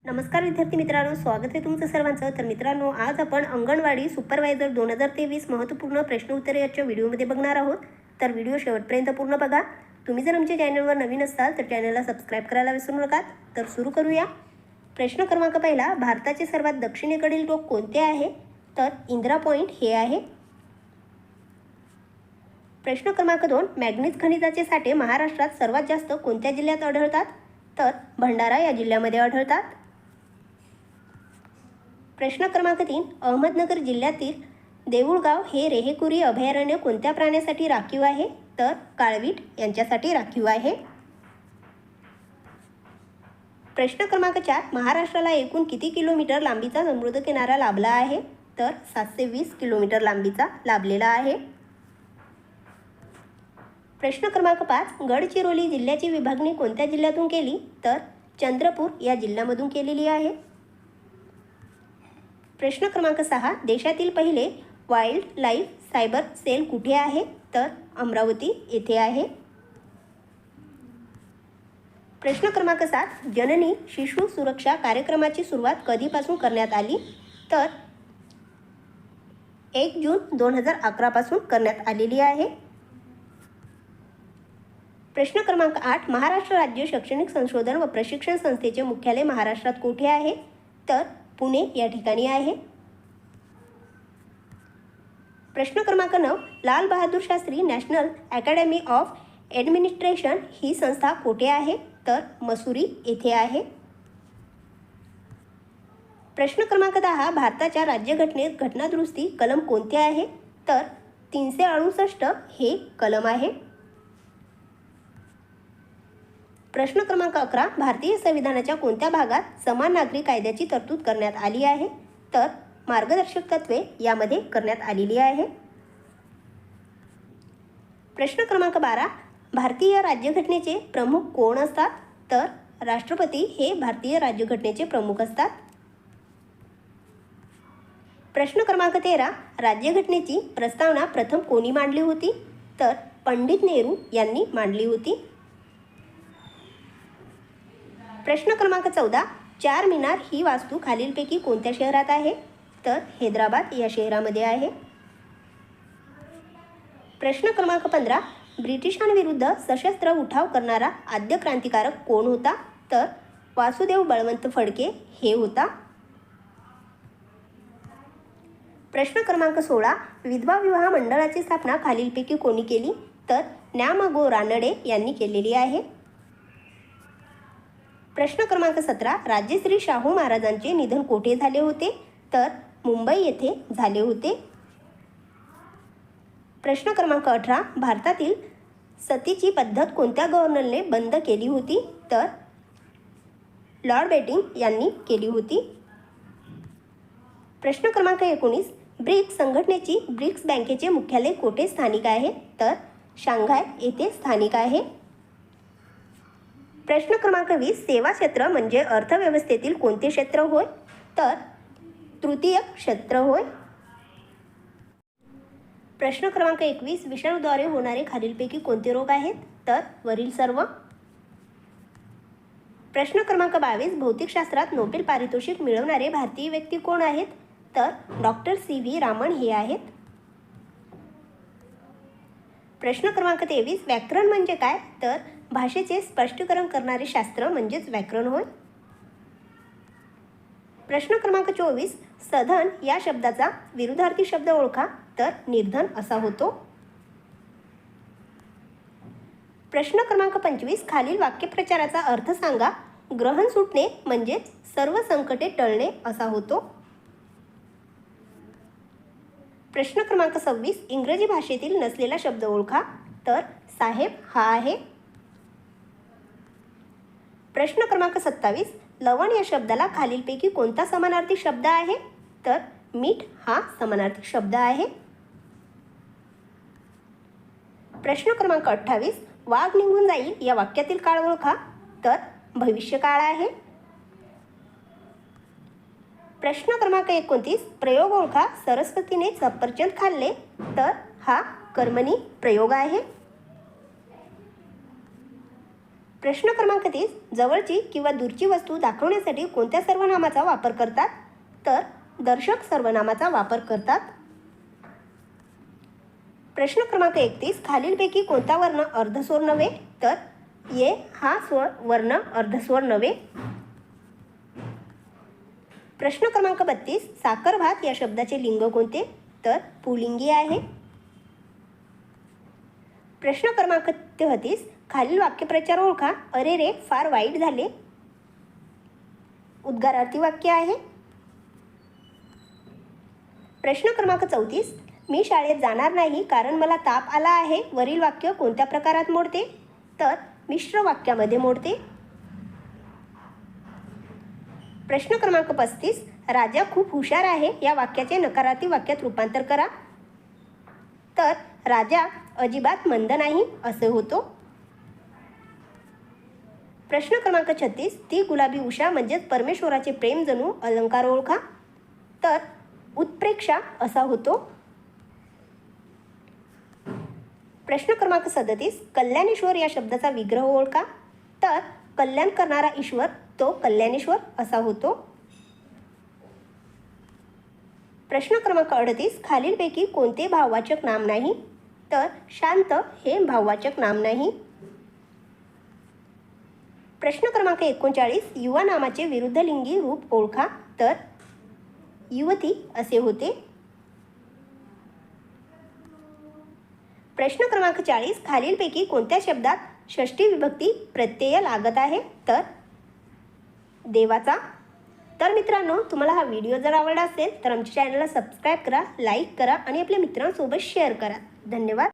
नमस्कार विद्यार्थी मित्रांनो, स्वागत आहे तुमचं सर्वांचं. तर मित्रांनो, आज आपण अंगणवाडी सुपरवायझर 2023 महत्त्वपूर्ण प्रश्न उत्तरे याच्या व्हिडिओमध्ये बघणार आहोत. तर व्हिडिओ शेवटपर्यंत पूर्ण बघा. तुम्ही जर आमच्या चॅनलवर नवीन असाल तर चॅनलला सबस्क्राईब करायला विसरू नका. तर सुरू करूया. प्रश्न क्रमांक पहिला, भारताचे सर्वात दक्षिणेकडील टोक कोणते आहे? तर इंदिरा पॉईंट हे आहे. प्रश्न क्रमांक 2, मॅग्नीज खनिजाचे साठे महाराष्ट्रात सर्वात जास्त कोणत्या जिल्ह्यात आढळतात? तर भंडारा या जिल्ह्यामध्ये आढळतात. प्रश्न क्रमांक 3, अहमदनगर जिल्ह्यातील देऊळगाव हे रेहेकुरी अभयारण्य कोणत्या प्राण्यासाठी राखीव आहे? तर काळवीट यांच्यासाठी राखीव आहे. प्रश्न क्रमांक 4, महाराष्ट्राला एकूण किती किलोमीटर लांबीचा समृद्ध किनारा लाभला आहे? तर 720 किलोमीटर लांबीचा लाभलेला आहे. प्रश्न क्रमांक 5, गडचिरोली जिल्ह्याची विभागणी कोणत्या जिल्ह्यातून केली? तर चंद्रपूर या जिल्ह्यामधून केलेली आहे. प्रश्न क्रमांक 6, देशातील पहिले वाईल्ड लाईफ सायबर सेल कुठे आहे? तर अमरावती येथे आहे. प्रश्न क्रमांक 7, जननी शिशु सुरक्षा कार्यक्रमाची सुरुवात कधीपासून करण्यात आली? तर 1 जून 2011 पासून करण्यात आलेली आहे. प्रश्न क्रमांक 8, महाराष्ट्र राज्य शैक्षणिक संशोधन व प्रशिक्षण संस्थेचे मुख्यालय महाराष्ट्रात कुठे आहे? तर पुणे या ठिकाणी आहे. प्रश्न क्रमांक 9, Lal Bahadur Shastri National Academy of Administration ही संस्था कुठे आहे? तर मसुरी येथे आहे. प्रश्न क्रमांक 10, भारताच्या राज्यघटनेत घटनादुरुस्ती कलम कोणते आहे? तर 368 हे कलम आहे. प्रश्न क्रमांक 11, भारतीय संविधानाच्या कोणत्या भागात समान नागरी कायद्याची तरतूद करण्यात आली आहे? तर मार्गदर्शक तत्त्वे यामध्ये करण्यात आलेली आहे. प्रश्न क्रमांक 12, भारतीय राज्यघटनेचे प्रमुख कोण असतात? तर राष्ट्रपती हे भारतीय राज्यघटनेचे प्रमुख असतात. प्रश्न क्रमांक 13, राज्यघटनेची प्रस्तावना प्रथम कोणी मांडली होती? तर पंडित नेहरू यांनी मांडली होती. प्रश्न क्रमांक 14, चार मिनार ही वास्तू खालीलपैकी कोणत्या शहरात आहे? तर हैदराबाद या शहरामध्ये आहे. प्रश्न क्रमांक 15, ब्रिटिशांविरुद्ध सशस्त्र उठाव करणारा आद्य क्रांतिकारक कोण होता? तर वासुदेव बळवंत फडके हे होता. प्रश्न क्रमांक 16, विधवा विवाह मंडळाची स्थापना खालीलपैकी कोणी केली? तर न्या. रानडे यांनी केलेली आहे. प्रश्न क्रमांक 17, राजश्री शाहू महाराजांचे निधन कोठे झाले होते? तर मुंबई येथे झाले होते. प्रश्न क्रमांक 18, भारतातील सतीची पद्धत कोणत्या गव्हर्नरने बंद केली होती? तर लॉर्ड बेटिंग यांनी केली होती. प्रश्न क्रमांक 19, ब्रिक्स संघटनेची ब्रिक्स बँकेचे मुख्यालय कोठे स्थानिक आहे? तर शांघाय येथे स्थानिक आहे. प्रश्न क्रमांक 20, सेवा क्षेत्र म्हणजे अर्थव्यवस्थेतील कोणते क्षेत्र होय? तर तृतीय क्षेत्र होय. प्रश्न क्रमांक 21, विषाणूद्वारे होणारे खालीलपैकी कोणते रोग आहेत? तर वरील सर्व. प्रश्न क्रमांक 22, भौतिकशास्त्रात नोबेल पारितोषिक मिळवणारे भारतीय व्यक्ती कोण आहेत? तर डॉक्टर C.V. रामन हे आहेत. प्रश्न क्रमांक 23, व्याकरण म्हणजे काय? तर भाषेचे स्पष्टीकरण करणारे शास्त्र म्हणजेच व्याकरण होय. प्रश्न क्रमांक 24, सधन या शब्दाचा विरुद्धार्थी शब्द ओळखा. तर निर्धन असा होतो. प्रश्न क्रमांक 25, खालील वाक्यप्रचाराचा अर्थ सांगा. ग्रहण सुटणे म्हणजेच सर्व संकटे टळणे असा होतो. प्रश्न क्रमांक 26, इंग्रजी भाषेतील नसलेला शब्द ओळखा. तर साहेब हा आहे. प्रश्न क्रमांक 27, लवण या शब्दाला खालीलपैकी कोणता समानार्थी शब्द आहे? तर मीठ हा समानार्थी शब्द आहे. प्रश्न क्रमांक 28, वाघ निघून जाईल या वाक्यातील काळ ओळखा. तर भविष्यकाळ आहे. प्रश्न क्रमांक 29, प्रयोग ओळखा. सरस्वतीने सफरचंद खाल्ले. तर हा कर्मणी प्रयोग आहे. प्रश्न क्रमांक 30. जवळची किंवा दूरची वस्तू दाखवण्यासाठी कोणत्या सर्वनामाचा वापर करतात? तर दर्शक सर्वनामाचा वापर करतात. प्रश्न क्रमांक 31. खालीलपैकी कोणता वर्ण अर्धस्वर नव्हे? तर ये हा स्वर वर्ण अर्धस्वर नव्हे. प्रश्न क्रमांक 32. साखर भात या शब्दाचे लिंग कोणते? तर पुल्लिंगी आहे. प्रश्न क्रमांक 33. खालील वाक्यप्रचार ओळखा. अरे रे फार वाईट झाले. उद्गारार्थी वाक्य आहे. प्रश्न क्रमांक 34. मी शाळेत जाणार नाही कारण मला ताप आला आहे. वरील वाक्य कोणत्या प्रकारात मोडते? तर मिश्र वाक्यामध्ये मोडते. प्रश्न क्रमांक 35. राजा खूप हुशार आहे या वाक्याचे नकारार्थी वाक्यात रूपांतर करा. तर राजा अजिबात मंद नाही असे होतो. प्रश्न क्रमांक 36. ती गुलाबी उषा म्हणजेच परमेश्वराचे प्रेम जणू अलंकार ओळखा. तर उत्प्रेक्षा असा होतो. प्रश्न क्रमांक 37. कल्याणेश्वर या शब्दाचा विग्रह ओळखा. तर कल्याण करणारा ईश्वर तो कल्याणेश्वर असा होतो. प्रश्न क्रमांक 38. खालीलपैकी कोणते भाववाचक नाम नाही? तर शांत हे भाववाचक नाम नाही. प्रश्न क्रमांक 39. युवा नामाचे विरुद्धलिंगी रूप ओळखा. तर युवती असे होते. प्रश्न क्रमांक 40. खालीलपैकी कोणत्या शब्दात षष्ठी विभक्ती प्रत्यय लागत आहे? तर देवाचा. तर मित्रांनो, तुम्हाला हा व्हिडिओ जर आवडला असेल तर आमच्या चॅनलला सबस्क्राईब करा, लाईक करा आणि आपल्या मित्रांसोबत शेअर करा. धन्यवाद.